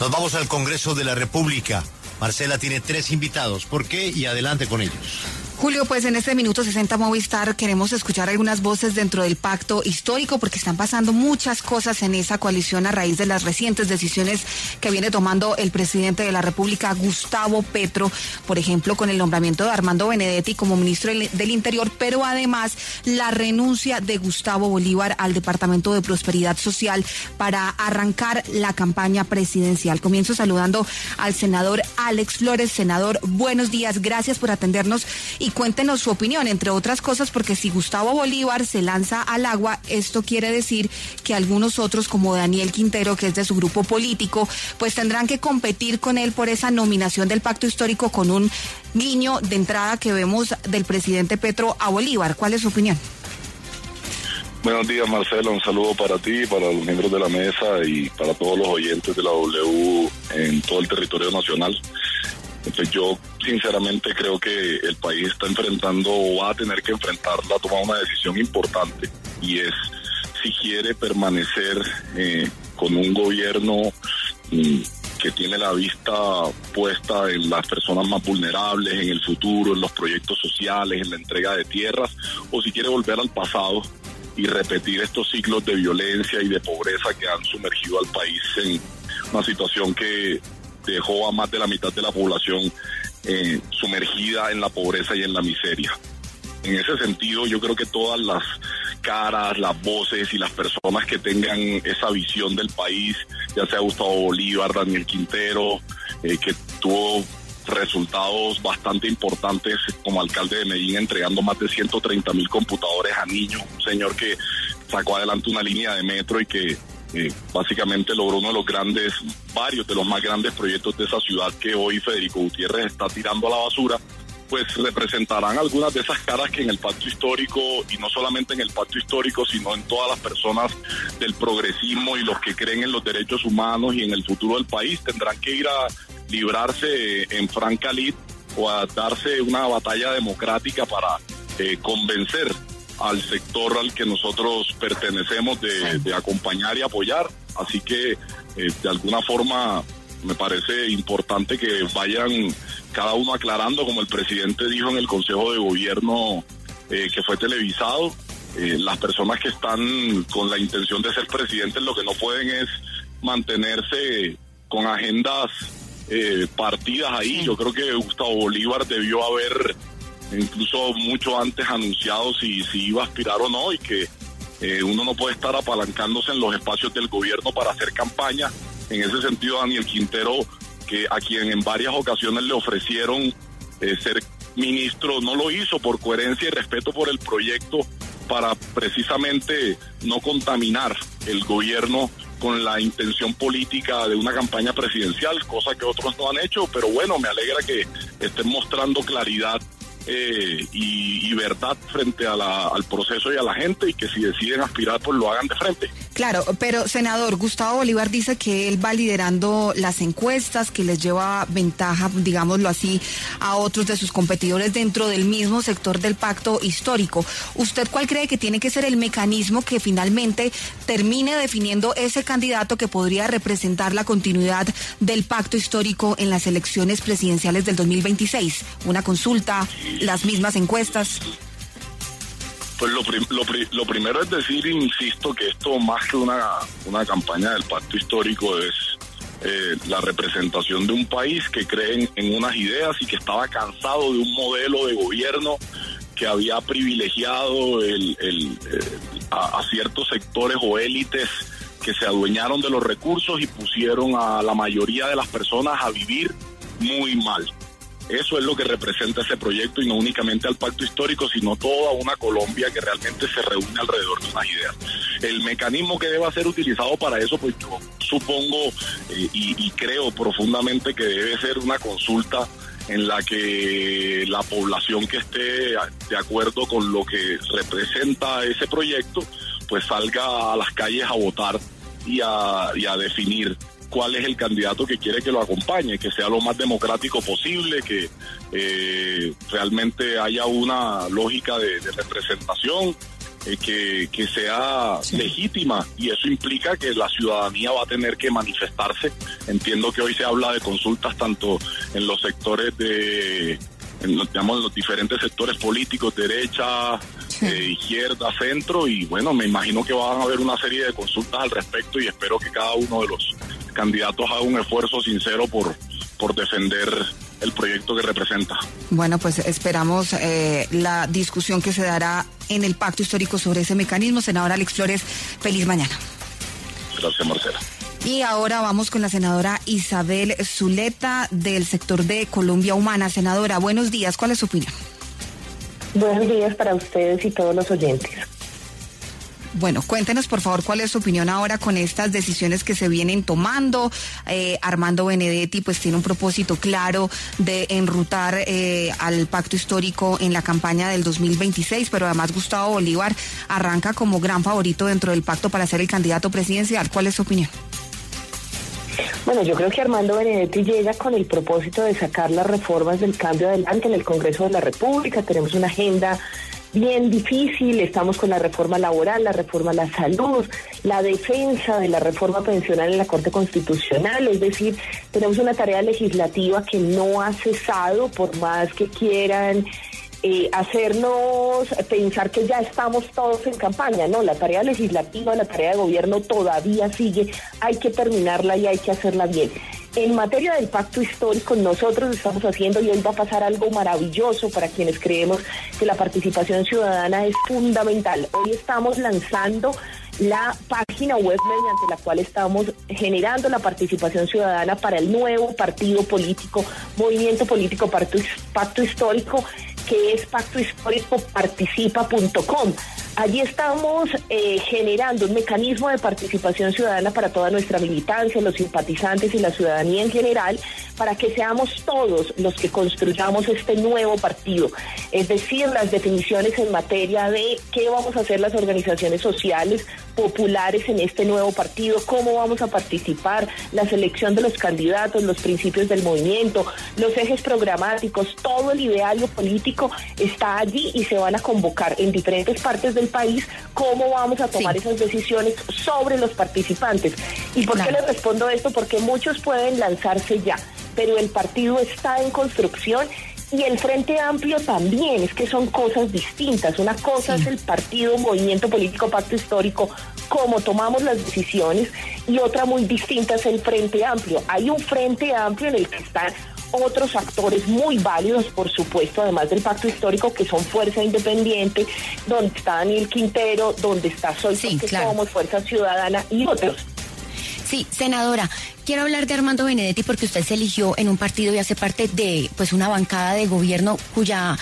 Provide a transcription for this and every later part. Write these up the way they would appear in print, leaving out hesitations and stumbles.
Nos vamos al Congreso de la República. Marcela tiene 3 invitados. ¿Por qué? Y adelante con ellos. Julio, pues en este Minuto 60 Movistar queremos escuchar algunas voces dentro del pacto histórico porque están pasando muchas cosas en esa coalición a raíz de las recientes decisiones que viene tomando el presidente de la República, Gustavo Petro, por ejemplo, con el nombramiento de Armando Benedetti como ministro del Interior, pero además la renuncia de Gustavo Bolívar al Departamento de Prosperidad Social para arrancar la campaña presidencial. Comienzo saludando al senador Alex Flores. Senador, buenos días, gracias por atendernos y cuéntenos su opinión, entre otras cosas, porque si Gustavo Bolívar se lanza al agua, esto quiere decir que algunos otros, como Daniel Quintero, que es de su grupo político, pues tendrán que competir con él por esa nominación del pacto histórico con un guiño de entrada que vemos del presidente Petro a Bolívar. ¿Cuál es su opinión? Buenos días, Marcela, un saludo para ti, para los miembros de la mesa y para todos los oyentes de la W en todo el territorio nacional. Entonces yo sinceramente creo que el país está enfrentando o va a tener que enfrentarla, tomar una decisión importante, y es si quiere permanecer con un gobierno que tiene la vista puesta en las personas más vulnerables, en el futuro, en los proyectos sociales, en la entrega de tierras, o si quiere volver al pasado y repetir estos ciclos de violencia y de pobreza que han sumergido al país en una situación que dejó a más de la mitad de la población sumergida en la pobreza y en la miseria. En ese sentido, yo creo que todas las caras, las voces y las personas que tengan esa visión del país, ya sea Gustavo Bolívar, Daniel Quintero, que tuvo resultados bastante importantes como alcalde de Medellín, entregando más de 130,000 computadores a niños, un señor que sacó adelante una línea de metro y que básicamente logró uno de varios de los más grandes proyectos de esa ciudad que hoy Federico Gutiérrez está tirando a la basura, pues representarán algunas de esas caras que en el pacto histórico, y no solamente en el pacto histórico, sino en todas las personas del progresismo y los que creen en los derechos humanos y en el futuro del país, tendrán que ir a librarse en franca lid o a darse una batalla democrática para convencer al sector al que nosotros pertenecemos de acompañar y apoyar. Así que de alguna forma me parece importante que vayan cada uno aclarando, como el presidente dijo en el Consejo de Gobierno que fue televisado, las personas que están con la intención de ser presidentes lo que no pueden es mantenerse con agendas partidas ahí. Yo creo que Gustavo Bolívar debió haber incluso mucho antes anunciado si iba a aspirar o no, y que uno no puede estar apalancándose en los espacios del gobierno para hacer campaña. En ese sentido, Daniel Quintero, a quien en varias ocasiones le ofrecieron ser ministro, no lo hizo por coherencia y respeto por el proyecto, para precisamente no contaminar el gobierno con la intención política de una campaña presidencial, cosa que otros no han hecho. Pero bueno, me alegra que estén mostrando claridad y verdad frente al proceso y a la gente, y que si deciden aspirar pues lo hagan de frente. Claro, pero senador, Gustavo Bolívar dice que él va liderando las encuestas, que les lleva ventaja, digámoslo así, a otros de sus competidores dentro del mismo sector del pacto histórico. ¿Usted cuál cree que tiene que ser el mecanismo que finalmente termine definiendo ese candidato que podría representar la continuidad del pacto histórico en las elecciones presidenciales del 2026? ¿Una consulta? ¿Las mismas encuestas? Pues lo primero es decir, insisto, que esto más que una campaña del pacto histórico es la representación de un país que cree en unas ideas y que estaba cansado de un modelo de gobierno que había privilegiado a ciertos sectores o élites que se adueñaron de los recursos y pusieron a la mayoría de las personas a vivir muy mal. Eso es lo que representa ese proyecto, y no únicamente al pacto histórico, sino toda una Colombia que realmente se reúne alrededor de unas ideas. El mecanismo que deba ser utilizado para eso, pues yo supongo y creo profundamente que debe ser una consulta en la que la población que esté de acuerdo con lo que representa ese proyecto, pues salga a las calles a votar y a definir cuál es el candidato que quiere que lo acompañe, que sea lo más democrático posible, que realmente haya una lógica de representación, que sea legítima, y eso implica que la ciudadanía va a tener que manifestarse. Entiendo que hoy se habla de consultas tanto en los sectores en los diferentes sectores políticos, derecha, izquierda, centro, y bueno, me imagino que van a haber una serie de consultas al respecto, y espero que cada uno de los candidatos haga un esfuerzo sincero por defender el proyecto que representa. Bueno, pues esperamos la discusión que se dará en el pacto histórico sobre ese mecanismo. Senadora Alex Flores, feliz mañana. Gracias, Marcela. Y ahora vamos con la senadora Isabel Zuleta del sector de Colombia Humana. Senadora, buenos días, ¿cuál es su opinión? Buenos días para ustedes y todos los oyentes. Bueno, cuéntenos por favor cuál es su opinión ahora con estas decisiones que se vienen tomando. Armando Benedetti pues tiene un propósito claro de enrutar al pacto histórico en la campaña del 2026, pero además Gustavo Bolívar arranca como gran favorito dentro del pacto para ser el candidato presidencial. ¿Cuál es su opinión? Bueno, yo creo que Armando Benedetti llega con el propósito de sacar las reformas del cambio adelante en el Congreso de la República. Tenemos una agenda bien difícil, estamos con la reforma laboral, la reforma a la salud, la defensa de la reforma pensional en la Corte Constitucional, es decir, tenemos una tarea legislativa que no ha cesado, por más que quieran hacernos pensar que ya estamos todos en campaña. No, la tarea legislativa, la tarea de gobierno todavía sigue, hay que terminarla y hay que hacerla bien. En materia del pacto histórico, nosotros estamos haciendo, y hoy va a pasar algo maravilloso para quienes creemos que la participación ciudadana es fundamental. Hoy estamos lanzando la página web mediante la cual estamos generando la participación ciudadana para el nuevo partido político, movimiento político Pacto Histórico, que es pactohistóricoparticipa.com. Allí estamos generando un mecanismo de participación ciudadana para toda nuestra militancia, los simpatizantes y la ciudadanía en general, para que seamos todos los que construyamos este nuevo partido. Es decir, las definiciones en materia de qué vamos a hacer las organizaciones sociales populares en este nuevo partido, cómo vamos a participar, la selección de los candidatos, los principios del movimiento, los ejes programáticos, todo el ideario político está allí, y se van a convocar en diferentes partes del país cómo vamos a tomar esas decisiones sobre los participantes. ¿Y por qué les respondo esto? Porque muchos pueden lanzarse ya, pero el partido está en construcción. Y el Frente Amplio también, es que son cosas distintas. Una cosa es el partido, movimiento político, pacto histórico, cómo tomamos las decisiones, y otra muy distinta es el Frente Amplio. Hay un Frente Amplio en el que están otros actores muy válidos, por supuesto, además del pacto histórico, que son Fuerza Independiente, donde está Daniel Quintero, donde está Soy Porque Somos, Fuerza Ciudadana y otros. Sí, senadora, quiero hablar de Armando Benedetti porque usted se eligió en un partido y hace parte de una bancada de gobierno cuya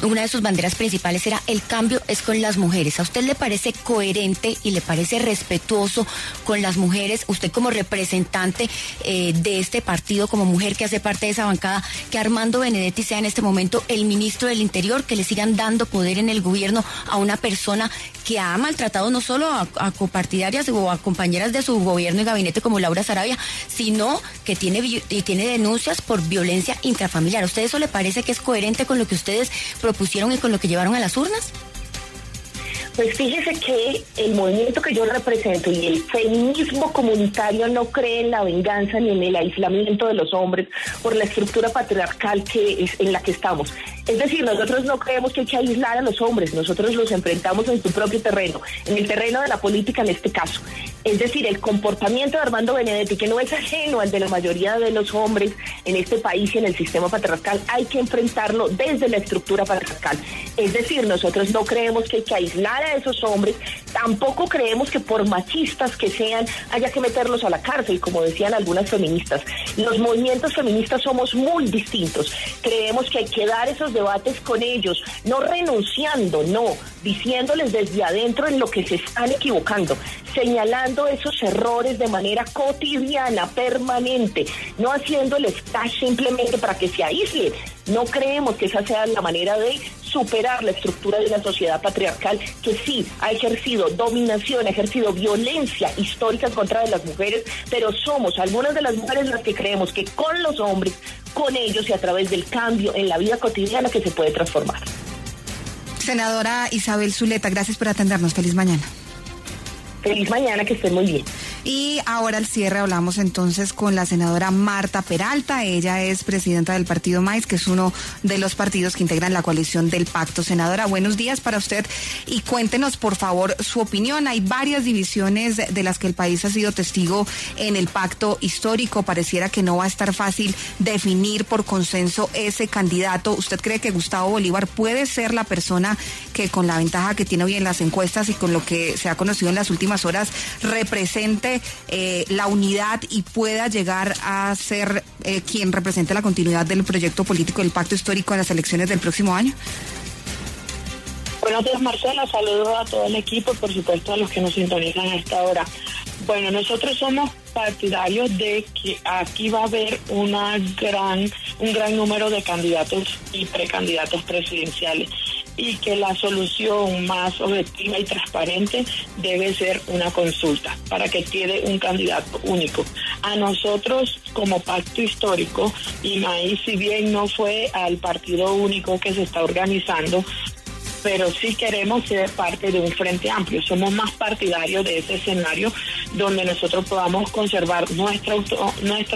una de sus banderas principales era el cambio es con las mujeres. ¿A usted le parece coherente y le parece respetuoso con las mujeres, usted como representante de este partido, como mujer que hace parte de esa bancada, que Armando Benedetti sea en este momento el ministro del Interior, que le sigan dando poder en el gobierno a una persona que ha maltratado no solo a copartidarias o a compañeras de su gobierno y gabinete como Laura Sarabia, sino que tiene denuncias por violencia intrafamiliar? ¿A usted eso le parece que es coherente con lo que ustedes propusieron y con lo que llevaron a las urnas? Pues fíjese que el movimiento que yo represento y el feminismo comunitario no cree en la venganza ni en el aislamiento de los hombres por la estructura patriarcal en la que estamos. Es decir, nosotros no creemos que hay que aislar a los hombres, nosotros los enfrentamos en su propio terreno, en el terreno de la política en este caso. Es decir, el comportamiento de Armando Benedetti, que no es ajeno al de la mayoría de los hombres en este país y en el sistema patriarcal, hay que enfrentarlo desde la estructura patriarcal. Es decir, nosotros no creemos que hay que aislar a esos hombres, tampoco creemos que por machistas que sean haya que meterlos a la cárcel, como decían algunas feministas. Los movimientos feministas somos muy distintos, creemos que hay que dar esos debates con ellos, no renunciando, no, diciéndoles desde adentro en lo que se están equivocando, señalando esos errores de manera cotidiana, permanente, no haciéndoles cash simplemente para que se aíslen. No creemos que esa sea la manera de superar la estructura de una sociedad patriarcal que sí ha ejercido dominación, ha ejercido violencia histórica en contra de las mujeres, pero somos algunas de las mujeres las que creemos que con los hombres, con ellos y a través del cambio en la vida cotidiana que se puede transformar. Senadora Isabel Zuleta, gracias por atendernos. Feliz mañana. Feliz mañana, que estén muy bien. Y ahora al cierre hablamos entonces con la senadora Marta Peralta. Ella es presidenta del partido MAIS, que es uno de los partidos que integran la coalición del pacto. Senadora, buenos días para usted y cuéntenos por favor su opinión. Hay varias divisiones de las que el país ha sido testigo en el pacto histórico. Pareciera que no va a estar fácil definir por consenso ese candidato. ¿Usted cree que Gustavo Bolívar puede ser la persona que, con la ventaja que tiene hoy en las encuestas y con lo que se ha conocido en las últimas horas, represente la unidad y pueda llegar a ser quien represente la continuidad del proyecto político del pacto histórico en las elecciones del próximo año? Buenos días, Marcela. Saludos a todo el equipo y por supuesto a los que nos sintonizan a esta hora. Bueno, nosotros somos partidarios de que aquí va a haber un gran número de candidatos y precandidatos presidenciales, y que la solución más objetiva y transparente debe ser una consulta para que quede un candidato único. A nosotros, como pacto histórico, y MAIS, si bien no fue al partido único que se está organizando, pero sí queremos ser parte de un frente amplio. Somos más partidarios de ese escenario donde nosotros podamos conservar nuestra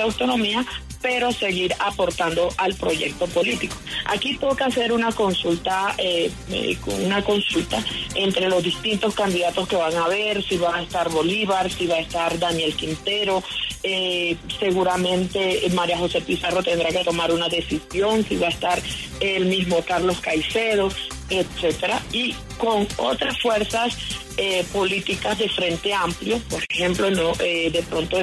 autonomía, pero seguir aportando al proyecto político. Aquí toca hacer una consulta entre los distintos candidatos que van a haber, si va a estar Bolívar, si va a estar Daniel Quintero, seguramente María José Pizarro tendrá que tomar una decisión, si va a estar el mismo Carlos Caicedo, etcétera, y con otras fuerzas políticas de frente amplio, por ejemplo, de pronto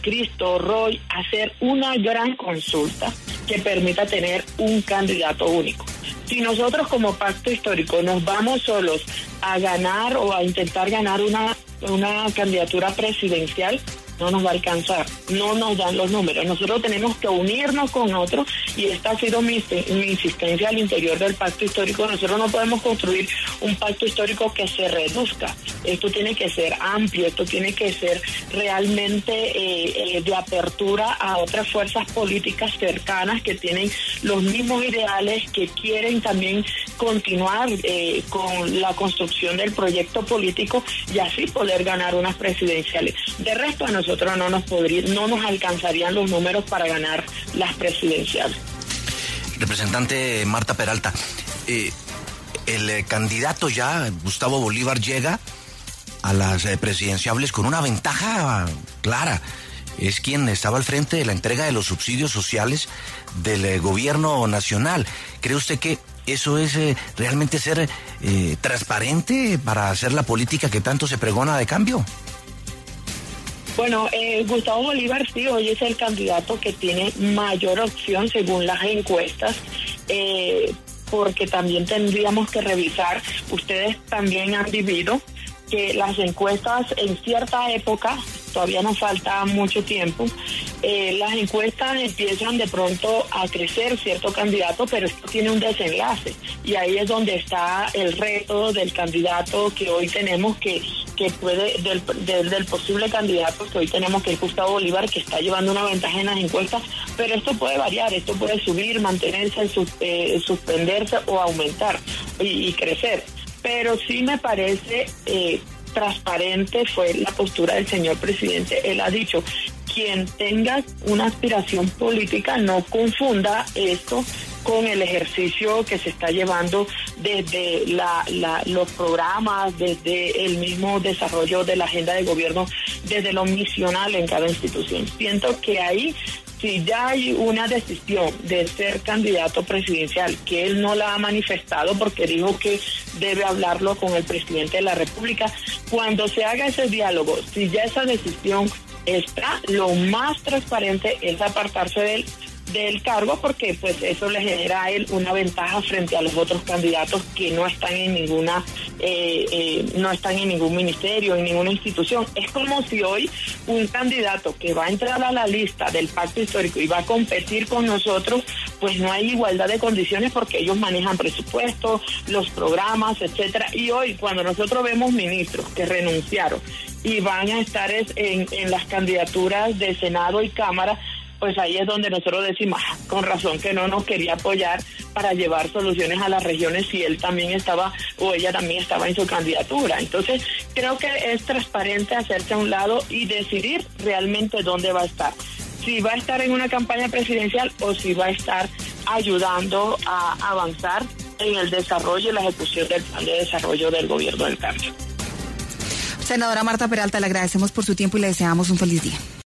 Cristo, Roy, hacer una gran consulta que permita tener un candidato único. Si nosotros como pacto histórico nos vamos solos a ganar o a intentar ganar una candidatura presidencial, no nos va a alcanzar, no nos dan los números. Nosotros tenemos que unirnos con otros, y esta ha sido mi insistencia al interior del pacto histórico. Nosotros no podemos construir un pacto histórico que se reduzca. Esto tiene que ser amplio, esto tiene que ser realmente de apertura a otras fuerzas políticas cercanas que tienen los mismos ideales, que quieren también continuar con la construcción del proyecto político y así poder ganar unas presidenciales. De resto, a nosotros no nos alcanzarían los números para ganar las presidenciales. Representante Marta Peralta, el candidato ya, Gustavo Bolívar, llega a las presidenciables con una ventaja clara. Es quien estaba al frente de la entrega de los subsidios sociales del gobierno nacional. ¿Cree usted que eso es realmente ser transparente para hacer la política que tanto se pregona de cambio? Bueno, Gustavo Bolívar sí, hoy es el candidato que tiene mayor opción según las encuestas, porque también tendríamos que revisar, ustedes también han vivido que las encuestas en cierta época, todavía nos falta mucho tiempo, las encuestas empiezan de pronto a crecer cierto candidato, pero esto tiene un desenlace, y ahí es donde está el reto del candidato que hoy tenemos, que puede, del posible candidato que hoy tenemos, que es Gustavo Bolívar, que está llevando una ventaja en las encuestas, pero esto puede variar, esto puede subir, mantenerse, suspenderse o aumentar y crecer. Pero sí me parece transparente fue la postura del señor presidente. Él ha dicho, quien tenga una aspiración política no confunda esto con el ejercicio que se está llevando desde los programas, desde el mismo desarrollo de la agenda de gobierno, desde lo misional en cada institución. Siento que ahí, si ya hay una decisión de ser candidato presidencial, que él no la ha manifestado porque dijo que debe hablarlo con el presidente de la República, cuando se haga ese diálogo, si ya esa decisión está, lo más transparente es apartarse del cargo, porque pues eso le genera a él una ventaja frente a los otros candidatos que no están en ningún ministerio, en ninguna institución. Es como si hoy un candidato que va a entrar a la lista del pacto histórico y va a competir con nosotros, pues no hay igualdad de condiciones porque ellos manejan presupuestos, los programas, etcétera. Y hoy, cuando nosotros vemos ministros que renunciaron y van a estar en las candidaturas de Senado y Cámara, pues ahí es donde nosotros decimos, con razón que no nos quería apoyar, para llevar soluciones a las regiones si él también estaba o ella también estaba en su candidatura. Entonces, creo que es transparente hacerse a un lado y decidir realmente dónde va a estar. Si va a estar en una campaña presidencial o si va a estar ayudando a avanzar en el desarrollo y la ejecución del plan de desarrollo del Gobierno del Cambio. Senadora Marta Peralta, le agradecemos por su tiempo y le deseamos un feliz día.